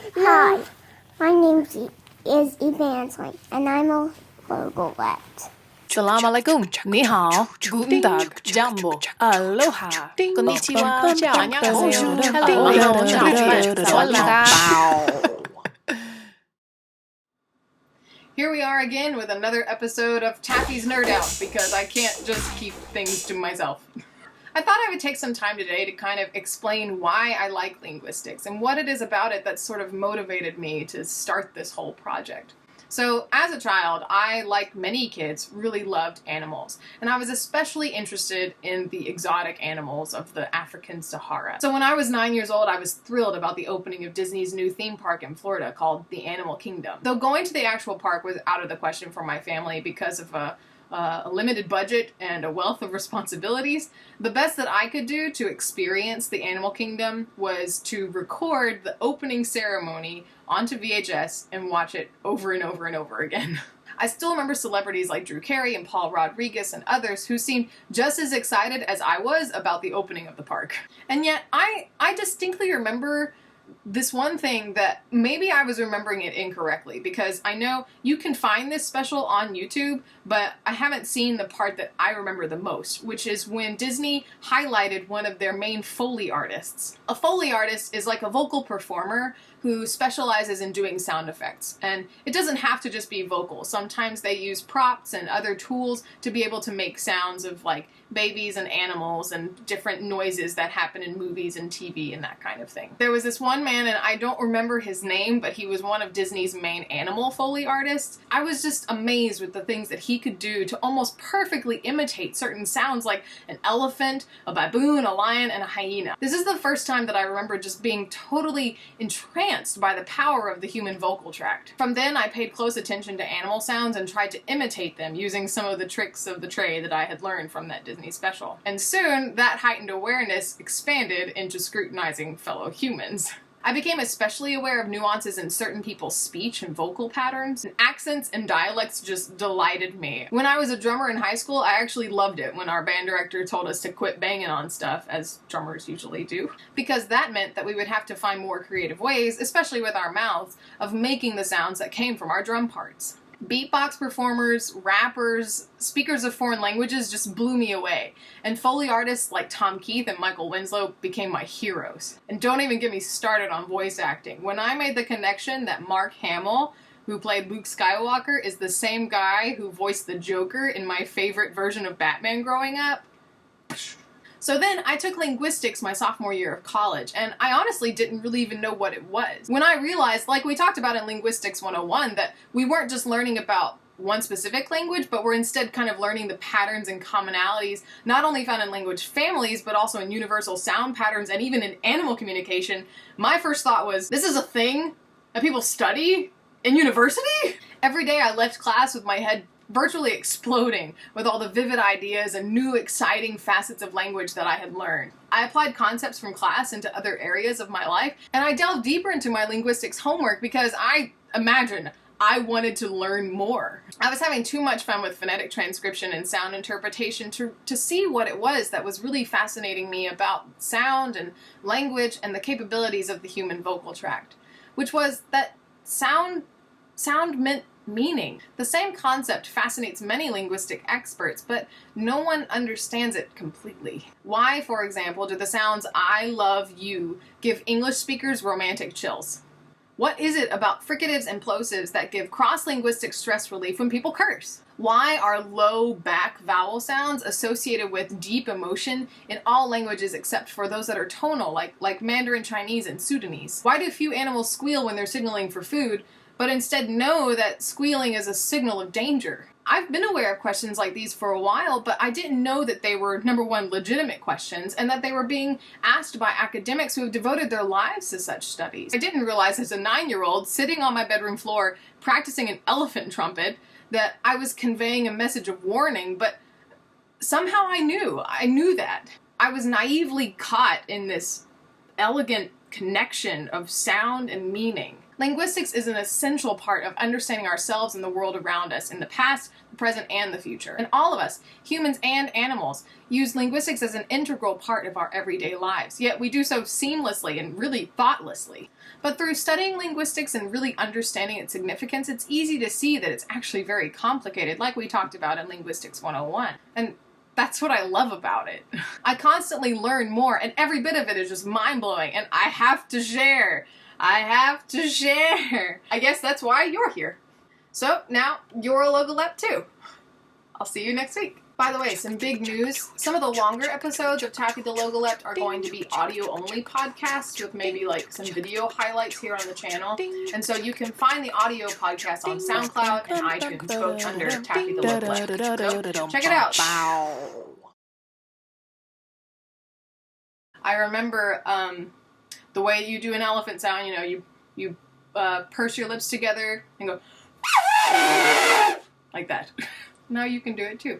Hi, my name is Evangeline, and I'm a logolept. Salam alaikum, ni hao, guten tag, jambo, aloha, konnichiwa, ciao, annyeonghaseyo, hello, sawadee ka. Here we are again with another episode of Taffy's Nerd Out, because I can't just keep things to myself. I thought I would take some time today to kind of explain why I like linguistics and what it is about it that sort of motivated me to start this whole project. So, as a child, I, like many kids, really loved animals, and I was especially interested in the exotic animals of the African Sahara. So when I was 9 years old, I was thrilled about the opening of Disney's new theme park in Florida called the Animal Kingdom. Though going to the actual park was out of the question for my family because of a limited budget and a wealth of responsibilities, the best that I could do to experience the Animal Kingdom was to record the opening ceremony onto VHS and watch it over and over and over again. I still remember celebrities like Drew Carey and Paul Rodriguez and others who seemed just as excited as I was about the opening of the park. And yet, I distinctly remember this one thing that maybe I was remembering it incorrectly, because I know you can find this special on YouTube, but I haven't seen the part that I remember the most, which is when Disney highlighted one of their main Foley artists. A Foley artist is like a vocal performer who specializes in doing sound effects, and it doesn't have to just be vocal. Sometimes they use props and other tools to be able to make sounds of like babies and animals and different noises that happen in movies and TV and that kind of thing. There was this one man, and I don't remember his name, but he was one of Disney's main animal Foley artists. I was just amazed with the things that he could do to almost perfectly imitate certain sounds like an elephant, a baboon, a lion, and a hyena. This is the first time that I remember just being totally entranced by the power of the human vocal tract. From then, I paid close attention to animal sounds and tried to imitate them using some of the tricks of the trade that I had learned from that Disney special. And soon, that heightened awareness expanded into scrutinizing fellow humans. I became especially aware of nuances in certain people's speech and vocal patterns, and accents and dialects just delighted me. When I was a drummer in high school, I actually loved it when our band director told us to quit banging on stuff, as drummers usually do, because that meant that we would have to find more creative ways, especially with our mouths, of making the sounds that came from our drum parts. Beatbox performers, rappers, speakers of foreign languages just blew me away, and Foley artists like Tom Keith and Michael Winslow became my heroes. And don't even get me started on voice acting. When I made the connection that Mark Hamill, who played Luke Skywalker, is the same guy who voiced the Joker in my favorite version of Batman growing up, so then I took linguistics my sophomore year of college, and I honestly didn't really even know what it was. When I realized, like we talked about in Linguistics 101, that we weren't just learning about one specific language, but we're instead kind of learning the patterns and commonalities not only found in language families, but also in universal sound patterns and even in animal communication, my first thought was, this is a thing that people study in university? Every day I left class with my head virtually exploding with all the vivid ideas and new exciting facets of language that I had learned. I applied concepts from class into other areas of my life, and I delved deeper into my linguistics homework because I wanted to learn more. I was having too much fun with phonetic transcription and sound interpretation to see what it was that was really fascinating me about sound and language and the capabilities of the human vocal tract, which was that sound meant meaning. The same concept fascinates many linguistic experts, but no one understands it completely. Why, for example, do the sounds I love you give English speakers romantic chills? What is it about fricatives and plosives that give cross-linguistic stress relief when people curse? Why are low back vowel sounds associated with deep emotion in all languages except for those that are tonal, like Mandarin Chinese and Sudanese? Why do few animals squeal when they're signaling for food, but instead know that squealing is a signal of danger? I've been aware of questions like these for a while, but I didn't know that they were, number one, legitimate questions, and that they were being asked by academics who have devoted their lives to such studies. I didn't realize as a 9-year-old, sitting on my bedroom floor practicing an elephant trumpet, that I was conveying a message of warning, but somehow I knew that. I was naively caught in this elegant connection of sound and meaning. Linguistics is an essential part of understanding ourselves and the world around us in the past, the present, and the future. And all of us, humans and animals, use linguistics as an integral part of our everyday lives, yet we do so seamlessly and really thoughtlessly. But through studying linguistics and really understanding its significance, it's easy to see that it's actually very complicated, like we talked about in Linguistics 101. And that's what I love about it. I constantly learn more, and every bit of it is just mind-blowing, and I have to share. I have to share. I guess that's why you're here. So now you're a logolept too. I'll see you next week. By the way, some big news. Some of the longer episodes of Taffy the Logolept are going to be audio-only podcasts with maybe like some video highlights here on the channel. And so you can find the audio podcast on SoundCloud and iTunes, both under Taffy the Logolept. So check it out. I remember the way you do an elephant sound, you know, you purse your lips together and go like that. Now you can do it too.